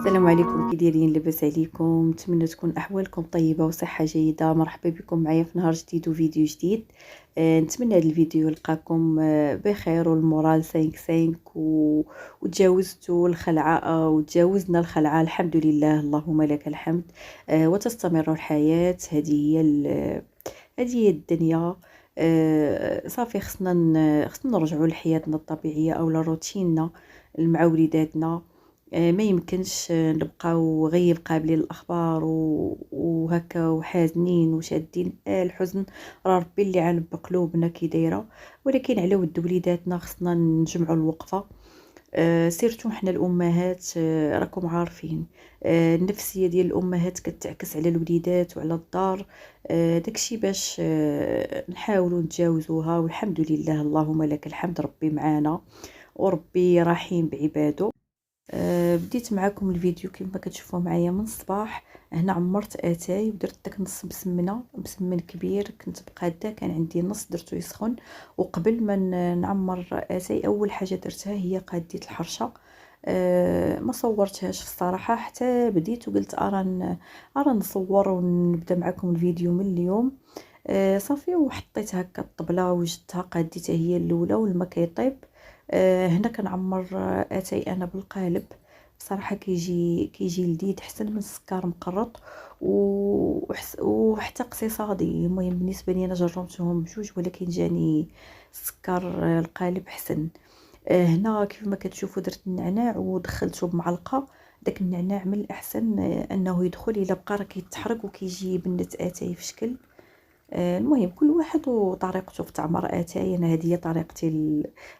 السلام عليكم، كي دايرين؟ لاباس عليكم؟ نتمنى تكون احوالكم طيبه وصحه جيده. مرحبا بكم معايا في نهار جديد وفيديو جديد. نتمنى هذا الفيديو يلقاكم بخير والمورال 5 وتجاوزتوا الخلعه وتجاوزنا الخلعه، الحمد لله، اللهم لك الحمد. وتستمر الحياه. هذه هي الدنيا. صافي خصنا نرجعوا لحياتنا الطبيعيه او لروتيننا مع وليداتنا. ما يمكنش نبقاو غير قابلين للاخبار وهكا وحازنين وشادين الحزن. راه ربي اللي عالم بقلوبنا كي دايره، ولكن على ود وليداتنا خصنا نجمعوا الوقفه. سيرتو حنا الامهات، راكم عارفين. النفسيه ديال الامهات كتعكس على الوليدات وعلى الدار. داكشي باش نحاولوا نتجاوزوها، والحمد لله، اللهم لك الحمد، ربي معانا وربي رحيم بعباده. بديت معكم الفيديو كما كتشوفوا معايا من الصباح. هنا عمرت اتاي ودرت داك نص مسمن كبير، كنت بقاده كان عندي نص درتو يسخن. وقبل ما نعمر اتاي اول حاجه درتها هي قاديت الحرشه. ما صورتهاش الصراحه حتى بديت وقلت ارى نصور ونبدا معكم الفيديو من اليوم. صافي وحطيت هكا الطبله وجدتها قاديتها هي الاولى والماء كيطيب. هنا كنعمر اتاي انا بالقالب. بصراحه كيجي لذيذ، احسن من السكر مقرط وحتى اقتصادي. المهم بالنسبه لي انا جربتهم بجوج، ولكن جاني السكر القالب احسن. هنا كيف ما كتشوفوا درت النعناع ودخلته بمعلقه. داك النعناع من الاحسن انه يدخل، الا بقى راه كيتحرق وكيجي بنت اتاي في شكل. المهم كل واحد وطريقته في تعمر اتاي. انا هذه هي طريقتي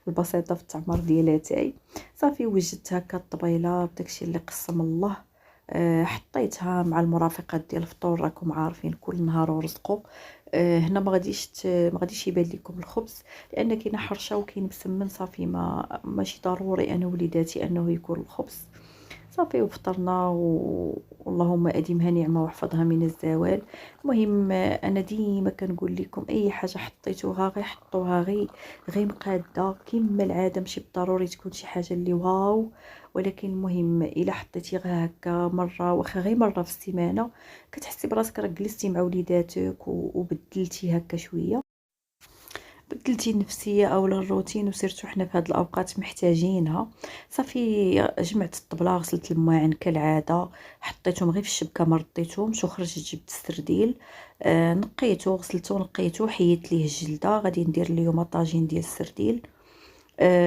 البسيطه في التعمر ديال اتاي. صافي وجدت هكا الطبيله بداكشي اللي قسم الله. حطيتها مع المرافقات ديال الفطور، راكم عارفين كل نهار ورزقه. هنا ما غاديش يبان لكم الخبز لان كاينه حرشه وكاين مسمن. صافي ما ماشي ضروري انا وليداتي انه يكون الخبز. صافي وفطرنا واللهم اديمها نعمه واحفظها من الزوال. المهم انا ديما كنقول لكم اي حاجه حطيتوها غير حطوها غير مقاده كما العاده، ماشي بالضروري تكون شي حاجه اللي واو. ولكن المهم الا حطيتي غير هكا مره، واخا غير مره في السيمانه، كتحسي براسك راك جلستي مع وليداتك وبدلتي هكا شويه، بدلتي النفسيه او الروتين، وسيرتو حنا في هاد الاوقات محتاجينها. صافي جمعت الطبله، غسلت الماعن كالعاده، حطيتهم غير في الشبكه، ما رديتهمش، وخرجت جبت السرديل. نقيته غسلته نقيته، حيدت ليه الجلده. غادي ندير اليوم طاجين ديال السرديل.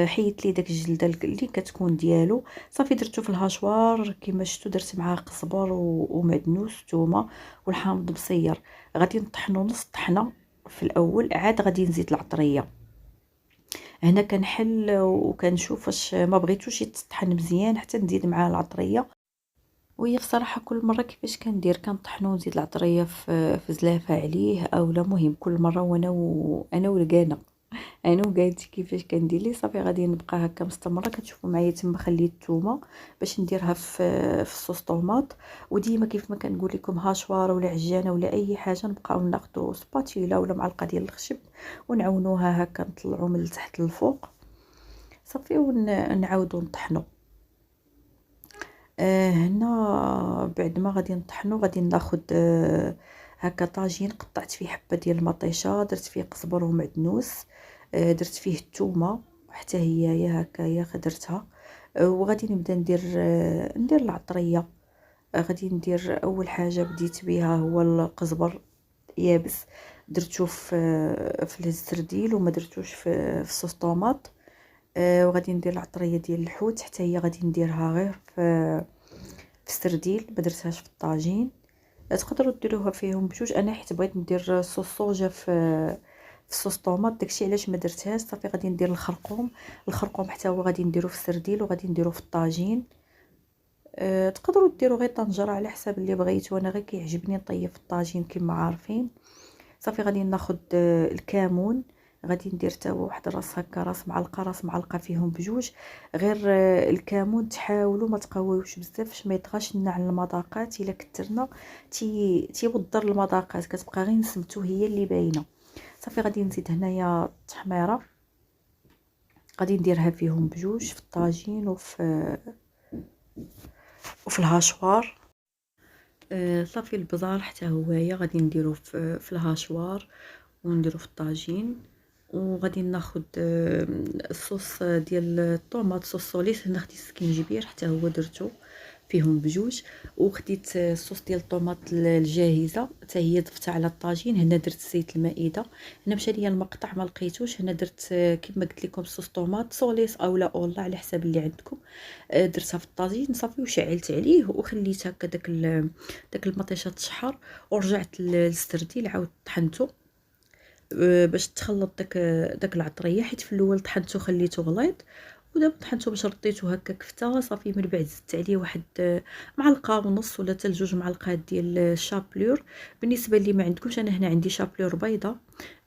حيدت ليه داك الجلده اللي كتكون ديالو. صافي درتو في الهاشوار كما شفتوا، درت معاه قزبر ومعدنوس وثومه والحامض بصير. غادي نطحنو نص طحنه في الاول، عاد غادي نزيد العطريه. هنا كنحل وكنشوف واش ما بغيتوش يتطحن مزيان حتى نزيد معاه العطريه. وهي بصراحه كل مره كيفاش كندير كنطحنو ونزيد العطريه في زلافه عليه او لا. مهم كل مره وانا ولقانه انا وقالتي كيفاش كندير لي. صافي غادي نبقى هكا مستمره. كتشوفوا معايا تما خليت الثومه باش نديرها في الصوص طوماط. وديما كيف ما كنقول لكم هاشوار ولا عجانه ولا اي حاجه، نبقاو ناخذوا سباتيلا ولا معلقه ديال الخشب ونعاونوها هكا نطلعوا من التحت للفوق. صافي ونعاودوا نطحنوا. هنا بعد ما غادي نطحنوا غادي ناخذ هكا طاجين قطعت فيه حبه ديال المطيشه، درت فيه قزبر ومعدنوس. درت فيه الثومه حتى هي هكايا درتها. وغادي نبدا ندير العطريه. غادي ندير اول حاجه بديت بها هو القزبر يابس، درتو في السرديل وما درتوش في صوص طوماط. وغادي ندير العطريه ديال الحوت حتى هي غادي نديرها غير في السرديل، ما درتهاش في الطاجين. تقدروا ديروها فيهم بجوج، انا حيت بغيت ندير صوص صوجا في صوص طوماط، داكشي علاش ما درتهاش. صافي غادي ندير الخرقوم حتى هو غادي نديرو في السرديل وغادي نديرو في الطاجين. تقدروا ديروا غير طنجره على حساب اللي بغيتو، انا غير كيعجبني نطيب في الطاجين كما عارفين. صافي غادي ناخذ الكمون، غادي ندير حتى هو واحد الراس هكا، راس معلقه فيهم بجوج. غير الكمون تحاولوا ما تقويوش بزاف باش ما يطغاش لنا على المذاقات. الا كثرنا تيوضر المذاقات، كتبقى غير نسمتو هي اللي باينه. صافي غادي نزيد هنايا التحميره، غادي نديرها فيهم بجوج في الطاجين وفي الهاشوار. صافي البزار حتى هويا غادي نديرو في الهاشوار ونديرو في الطاجين. وغادي ناخد الصوص ديال الطوماط، صوص سوليس. هنا خديت السكينجبير حتى هو درتو فيهم بجوج، وخديت الصوص ديال الطوماط الجاهزه حتى هي ضفتها على الطاجين. هنا درت زيت المائده. هنا مشى ليا المقطع ما لقيتوش. هنا درت كما قلت لكم صوص طوماط سوليس اولا اولا على حساب اللي عندكم. درتها في الطاجين صافي وشعلت عليه وخليت هكا داك المطيشه تشحر، ورجعت للسرديل عاود طحنته باش تخلط داك العطريه، حيت في الاول طحنته خليته غليظ، ودابا طحنته باش رديته هكا كفته صافي. من بعد زدت عليه واحد معلقه ونص ولا حتى لجوج معلقات ديال الشابلور. بالنسبه اللي ما عندكمش، انا هنا عندي شابلور بيضه.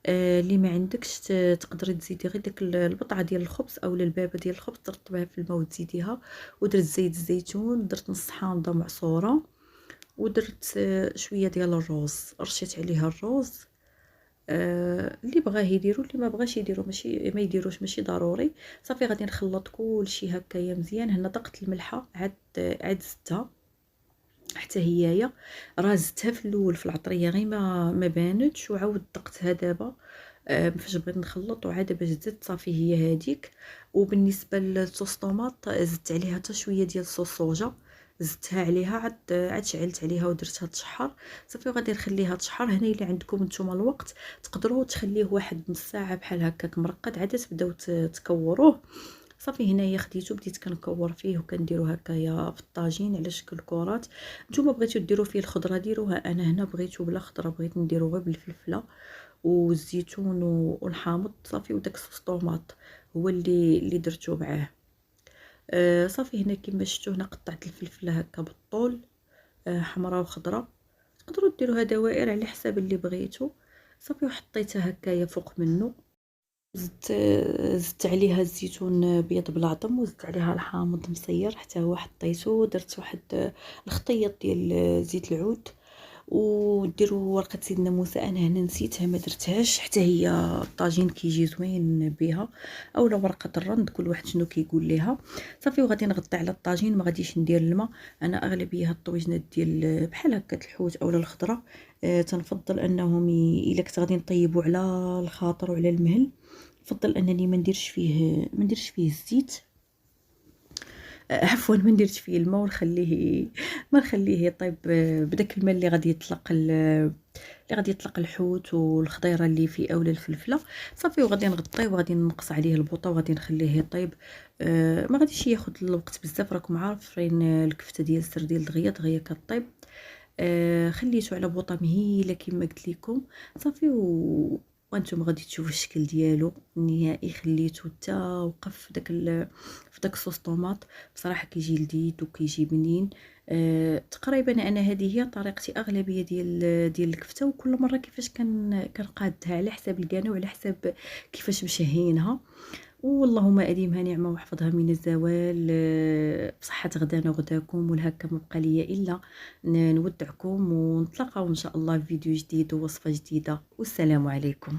اللي ما عندكش تقدري تزيدي غير داك البطعه ديال الخبز او البابه ديال الخبز، ترطبيها في الماء وتزيديها. ودرت زيت الزيتون، درت نص حامضه معصوره، ودرت شويه ديال الروز، رشيت عليها الروز. اللي بغاه يديرو، اللي ما بغاش يديرو ماشي ما يديروش، ماشي ضروري. صافي غادي نخلط كلشي هكايا مزيان. هنا دقت الملحه عاد زدتها حتى هيايا، راه زدتها في الاول في العطريه غير ما بانتش، وعاود دقتها دابا فاش بغيت نخلط، وعاد باش زدت صافي هي هذيك. وبالنسبه للصوص طوماط زدت عليها حتى شويه ديال صوص صوجا، زدتها عليها عاد شعلت عليها ودرتها تشحر صافي. وغادي نخليها تشحر. هنا الا عندكم نتوما الوقت تقدروا تخليه واحد نص ساعه بحال هكاك مرقد، عاد تبداو تكوروه صافي. هنايا خديته بديت كنكور فيه وكنديرو هكايا في الطاجين على شكل كرات. نتوما بغيتو ديروا فيه الخضره ديروها، انا هنا بغيتو بلا خضره، بغيت نديرو غير بالفلفله والزيتون والحامض صافي. وداك صوص طوماط هو اللي درتو معاه. صافي هنا كما شفتوا هنا قطعت الفلفله هكا بالطول، حمراء وخضراء. تقدروا ديروها دوائر على حساب اللي بغيتو صافي. وحطيتها هكايا فوق منه. زدت عليها الزيتون بيض بالعظم، وزدت عليها الحامض مصير حتى هو حطيته. درت واحد الخطيط ديال زيت العود. وديروا ورقه سيدنا موسى، انا هنا نسيتها ما درتهاش حتى هي. الطاجين كيجي زوين بها، اولا ورقه الرند، كل واحد شنو كيقول ليها صافي. وغادي نغطي على الطاجين، ما غاديش ندير الماء. انا اغلبيه الطويجنات ديال بحال هكا الحوت اولا الخضره تنفضل انهم الا كنت غادي نطيبوا على الخاطر وعلى المهل، نفضل انني ما نديرش فيه الزيت. عفوا ما نديرش فيه الماء، ونخليه ما نخليه يطيب بداك الماء اللي غادي يطلق الحوت والخضيره اللي فيه اولا الفلفله صافي. وغادي نغطيه وغادي نقص عليه البوطه وغادي نخليه يطيب. ما غاديش ياخذ الوقت بزاف، راكم عارفين الكفته ديال السرديل دغيا دغيا كطيب. خليته على بوطه مهيله كما قلت لكم صافي. وانتم غادي تشوفوا الشكل ديالو النهائي. خليته حتى وقف في داك صوص طوماط. بصراحه كيجي لذيذ وكيجي بنين. تقريبا انا هذه هي طريقتي اغلبيه ديال الكفته، وكل مره كيفاش كنقادها على حساب الكانو وعلى حساب كيفاش مشهينها. واللهم اديمها نعمه واحفظها من الزوال. بصحه غدانا وغداكم. والهكا ما بقى ليا الا نودعكم ونتلاقاو ان شاء الله في فيديو جديد ووصفه جديده، والسلام عليكم.